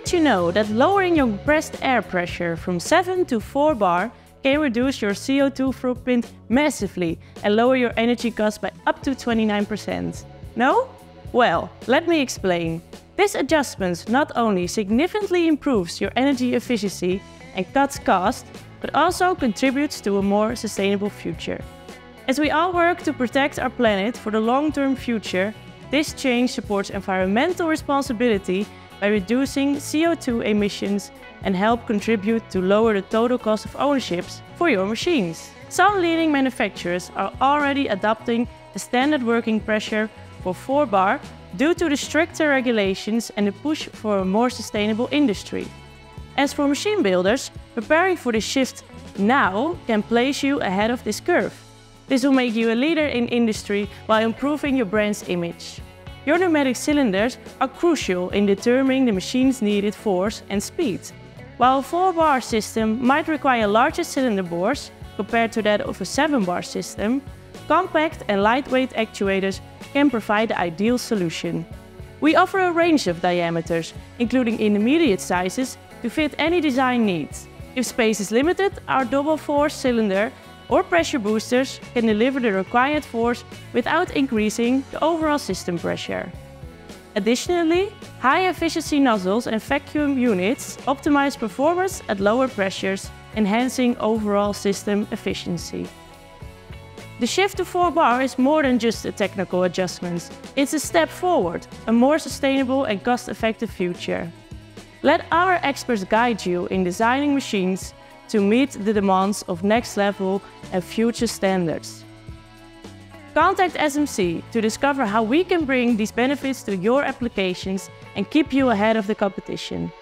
Did you know that lowering your compressed air pressure from 7 to 4 bar can reduce your CO2 footprint massively and lower your energy costs by up to 29%? No? Well, let me explain. This adjustment not only significantly improves your energy efficiency and cuts costs, but also contributes to a more sustainable future. As we all work to protect our planet for the long-term future, this change supports environmental responsibility by reducing CO2 emissions and help contribute to lower the total cost of ownerships for your machines. Some leading manufacturers are already adopting the standard working pressure for 4 bar due to the stricter regulations and the push for a more sustainable industry. As for machine builders, preparing for this shift now can place you ahead of this curve. This will make you a leader in industry while improving your brand's image. Your pneumatic cylinders are crucial in determining the machine's needed force and speed. While a 4-bar system might require larger cylinder bores compared to that of a 7-bar system, compact and lightweight actuators can provide the ideal solution. We offer a range of diameters, including intermediate sizes, to fit any design needs. If space is limited, our double force cylinder or pressure boosters can deliver the required force without increasing the overall system pressure. Additionally, high-efficiency nozzles and vacuum units optimize performance at lower pressures, enhancing overall system efficiency. The shift to 4 bar is more than just a technical adjustment. It's a step forward, a more sustainable and cost-effective future. Let our experts guide you in designing machines to meet the demands of next level and future standards. Contact SMC to discover how we can bring these benefits to your applications and keep you ahead of the competition.